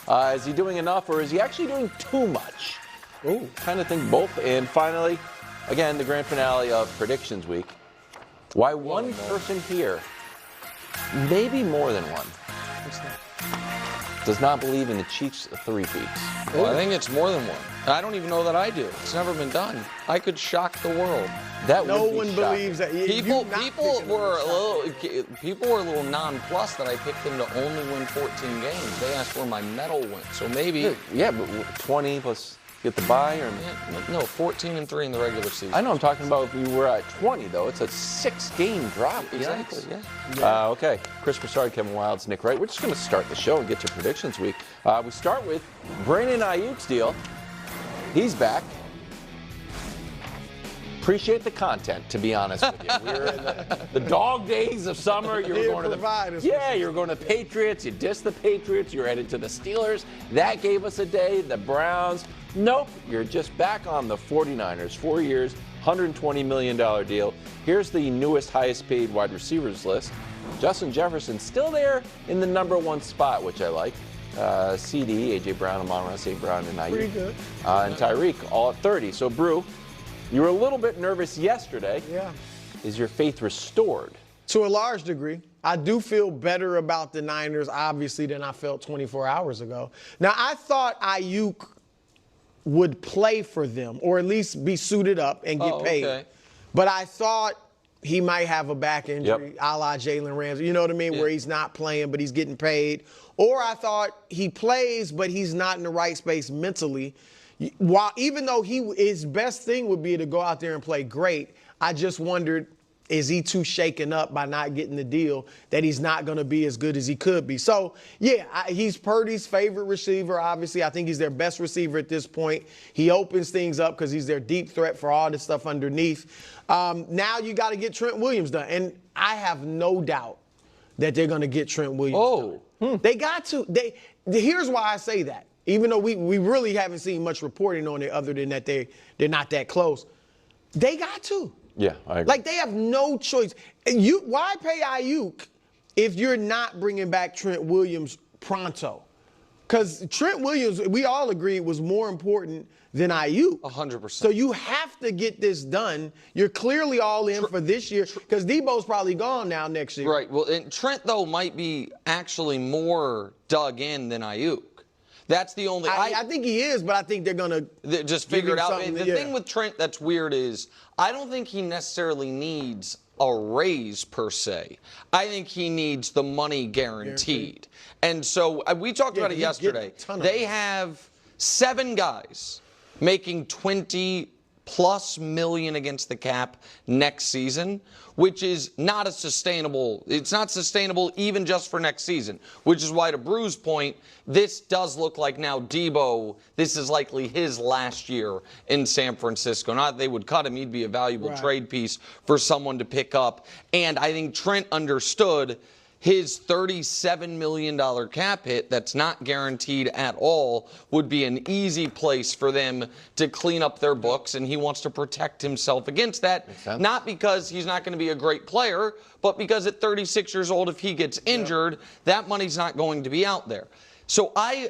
Is he doing enough, or is he actually doing too much? Ooh, kind of think both. And finally, again, the grand finale of Predictions Week. Why one person here, maybe more than one, does not believe in the Chiefs' three-peats? Well, I think it's more than one. I don't even know that I do. It's never been done. I could shock the world. No one believes that. People were a little nonplussed that I picked them to only win 14 games. They asked where my medal went. So maybe. Yeah, but 20 plus get the bye, or no, 14-3 in the regular season. I know. I'm talking about if you were at 20 though. It's a 6-game drop. Exactly. Yeah. Okay. Chris Broussard, Kevin Wildes, Nick Wright. We're just going to start the show and get to Predictions Week. We start with Brandon Aiyuk's deal. He's back. Appreciate the content, to be honest with you. We were in the dog days of summer. You were going to you were going to Patriots. You dissed the Patriots. You were headed to the Steelers. That gave us a day. The Browns. Nope. You're just back on the 49ers. 4 years, $120 million deal. Here's the newest, highest paid wide receivers list. Justin Jefferson still there in the #1 spot, which I like. CD, A.J. Brown, Amon-Ra St. Brown, and Aiyuk. Pretty good. And Tyreek, all at 30. So, Brew, you were a little bit nervous yesterday. Yeah. Is your faith restored? To a large degree. I do feel better about the Niners, obviously, than I felt 24 hours ago. Now, I thought Aiyuk would play for them, or at least be suited up and get paid. Okay. But I thought he might have a back injury, a la Jalen Ramsey. You know what I mean? Where he's not playing, but he's getting paid. Or I thought he plays, but he's not in the right space mentally. Even though his best thing would be to go out there and play great, I just wondered, is he too shaken up by not getting the deal that he's not going to be as good as he could be? So, yeah, he's Purdy's favorite receiver, obviously. I think he's their best receiver at this point. He opens things up because he's their deep threat for all the stuff underneath. Now you got to get Trent Williams done. And I have no doubt that they're going to get Trent Williams done. They got to. Here's why I say that. Even though we really haven't seen much reporting on it other than that they're not that close. They got to. Yeah, I agree. Like, they have no choice. Why pay Aiyuk if you're not bringing back Trent Williams pronto? Because Trent Williams, we all agree, was more important than Aiyuk. 100%. So you have to get this done. You're clearly all in for this year because Debo's probably gone now next year. Right. Well, and Trent, though, might be actually more dug in than Aiyuk. That's the only. I think he is, but I think they're going to just figure it out. The thing with Trent that's weird is I don't think he necessarily needs a raise per se. I think he needs the money guaranteed. And so we talked about it yesterday. They have 7 guys making $20+ million against the cap next season, which is not sustainable. It's not sustainable even just for next season, which is why, to Brew's point, this does look like now Debo, this is likely his last year in San Francisco. Not that they would cut him. He'd be a valuable trade piece for someone to pick up. And I think Trent understood his $37 million cap hit that's not guaranteed at all would be an easy place for them to clean up their books, and he wants to protect himself against that, not because he's not going to be a great player, but because at 36 years old, if he gets injured, that money's not going to be out there. So I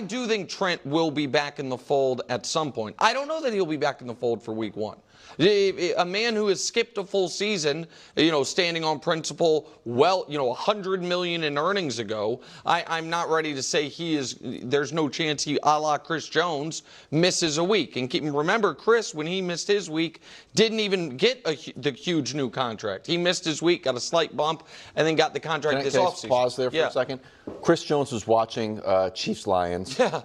do think Trent will be back in the fold at some point. I don't know that he'll be back in the fold for week 1. A man who has skipped a full season, standing on principle, $100 million in earnings ago, I'm not ready to say there's no chance he, a la Chris Jones, misses a week. And remember, Chris, when he missed his week, didn't even get the huge new contract. He missed his week, got a slight bump, and then got the contract this offseason. Can I pause there for a second? Chris Jones was watching Chiefs-Lions. Yeah.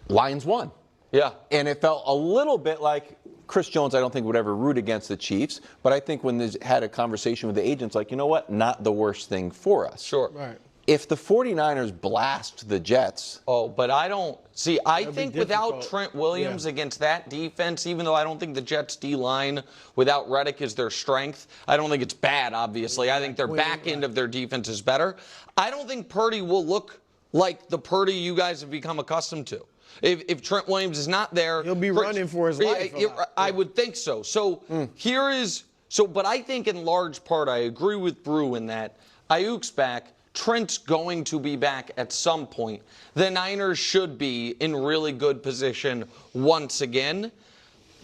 Lions won. Yeah. And it felt a little bit like Chris Jones, I don't think, would ever root against the Chiefs, but I think when they had a conversation with the agents, like, you know what, not the worst thing for us. Sure. Right. If the 49ers blast the Jets. But I don't see. I think without Trent Williams against that defense, even though I don't think the Jets D-line without Reddick is their strength, I don't think it's bad, obviously. I think their back end of their defense is better. I don't think Purdy will look like the Purdy you guys have become accustomed to. If Trent Williams is not there, he'll be running for his life. I would think so. So but I think in large part I agree with Brew in that Ayuk's back. Trent's going to be back at some point. The Niners should be in really good position once again.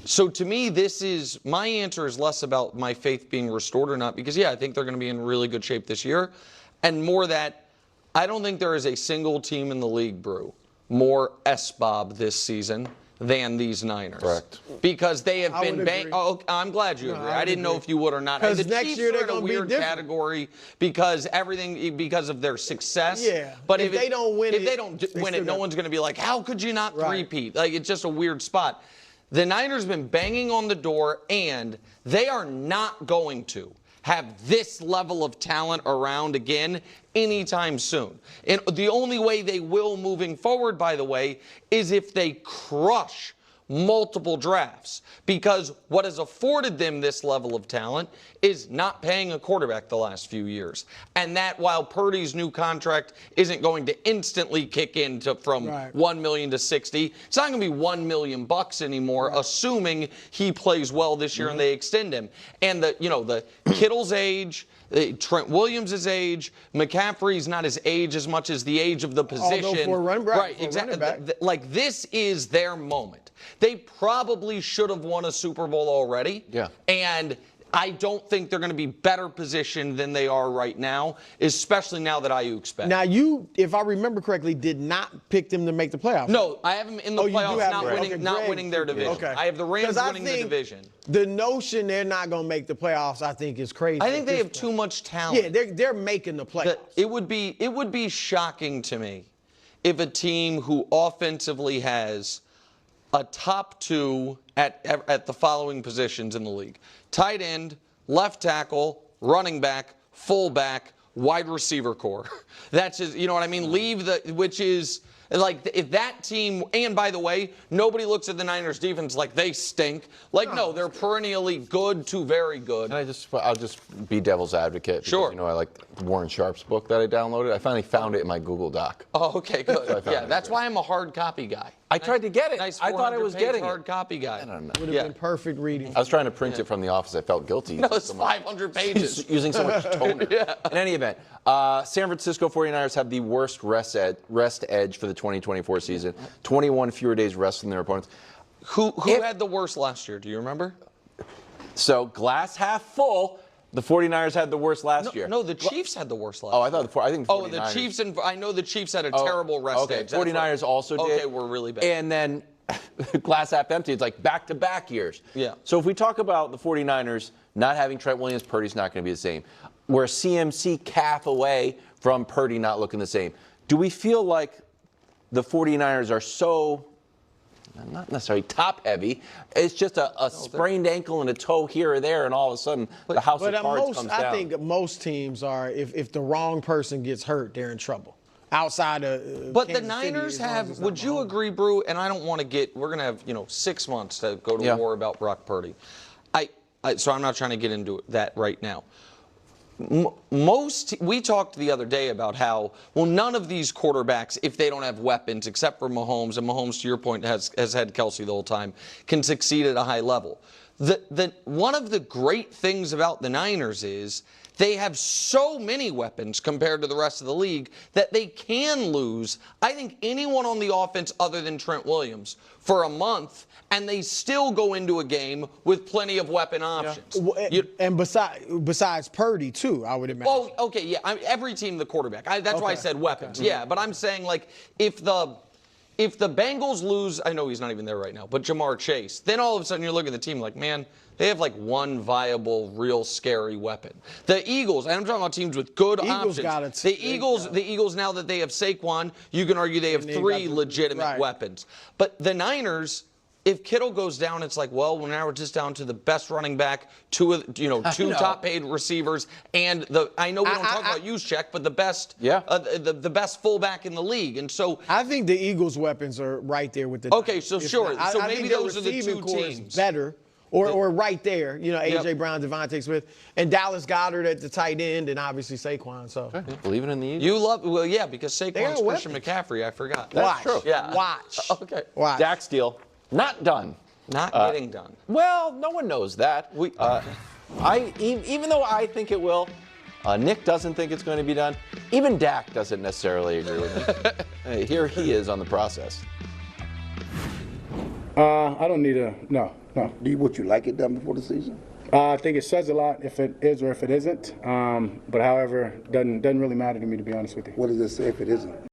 So to me, my answer is less about my faith being restored or not, because, yeah, I think they're going to be in really good shape this year, and more that I don't think there is a single team in the league, Brew, more S-Bob this season than these Niners. Correct. Because they have been oh, I'm glad you agree. I didn't know if you would or not. Because the next Chiefs year they're are in a weird category because of their success. Yeah. But if they don't win it, no one's going to be like, how could you not repeat? Like, it's just a weird spot. The Niners have been banging on the door, and they are not going to have this level of talent around again anytime soon. And the only way they will moving forward, by the way, is if they crush multiple drafts, because what has afforded them this level of talent is not paying a quarterback the last few years. And that, while Purdy's new contract isn't going to instantly kick in from $1 million to $60, it's not going to be $1 million anymore, assuming he plays well this year and they extend him. And the Kittle's age, Trent Williams' age, McCaffrey's not his age as much as the age of the position. Exactly. Like, this is their moment. They probably should have won a Super Bowl already. Yeah. And I don't think they're going to be better positioned than they are right now, especially now that Aiyuk's back. Now, you, if I remember correctly, did not pick them to make the playoffs. No, I have them in the playoffs, not winning their division. Okay. I have the Rams winning the division. The notion they're not going to make the playoffs, I think, is crazy. I think they have too much talent. Yeah, they're making the playoffs. It would be shocking to me if a team who offensively has a top two at the following positions in the league: tight end, left tackle, running back, fullback, wide receiver core. That's just, you know what I mean? Which is like, if that team, and by the way, nobody looks at the Niners defense like they stink. Like, no, they're perennially good to very good. I'll just be devil's advocate. Because, sure. I like Warren Sharp's book that I downloaded. I finally found it in my Google Doc. Oh, okay, good. Yeah, that's why I'm a hard copy guy. I tried to get it. Nice, I thought I was getting it. Hard copy guy. I don't know. Would have been perfect reading. I was trying to print it from the office. I felt guilty. No, it's 500 pages. Using so much toner. In any event, San Francisco 49ers have the worst rest edge for the 2024 season. 21 fewer days rest than their opponents. Who had the worst last year? Do you remember? So, glass half full. The 49ers had the worst last year. No, the Chiefs had the worst last year. Oh, I think the 49ers. Oh, the Chiefs, and I know the Chiefs had a terrible rest edge. 49ers also did. Okay, we're really bad. And then glass half empty. It's like back-to-back years. Yeah. So if we talk about the 49ers not having Trent Williams, Purdy's not going to be the same. We're CMC calf away from Purdy not looking the same. Do we feel like the 49ers are so, not necessarily top-heavy, it's just a sprained ankle and a toe here or there, and all of a sudden the house of cards comes down? I think most teams are, if the wrong person gets hurt, they're in trouble. Outside of But Kansas the Niners City, have, would you agree, Brew, and I don't want to we're going to have, 6 months to go to war about Brock Purdy. So I'm not trying to get into that right now. We talked the other day about how, none of these quarterbacks, if they don't have weapons, except for Mahomes, and Mahomes, to your point, has had Kelsey the whole time, can succeed at a high level. One of the great things about the Niners is they have so many weapons compared to the rest of the league that they can lose, I think, anyone on the offense other than Trent Williams for a month, and they still go into a game with plenty of weapon options. Yeah. And besides Purdy, too, I would imagine. Oh, okay, yeah. Every team, the quarterback. That's why I said weapons. Okay. Yeah, but I'm saying, like, if the Bengals lose, I know he's not even there right now, but Jamar Chase, then all of a sudden you're looking at the team like, man, they have like one viable, real scary weapon. The Eagles, and I'm talking about teams with good options. The Eagles, now that they have Saquon, you can argue they have three legitimate weapons. But the Niners, if Kittle goes down, it's like, well, now we're just down to the best running back, two top-paid receivers, and I know we don't talk about Juszczyk, but the best, the best fullback in the league, and so I think the Eagles' weapons are right there with the. Okay, so sure, so maybe those are the two teams better. Or right there, A.J. Brown, Devontae Smith, and Dallas Goedert at the tight end, and obviously Saquon. So believing in the Eagles. You love, because Saquon's Christian McCaffrey. I forgot. That's true. Yeah. Watch. Okay. Watch. Dak's deal, not done. Not getting done. Well, no one knows that. Even though I think it will, Nick doesn't think it's going to be done. Even Dak doesn't necessarily agree with him. Here he is on the process. I don't need no. Would you like it done before the season? I think it says a lot if it is or if it isn't. But however, doesn't really matter to me, to be honest with you. What does it say if it isn't?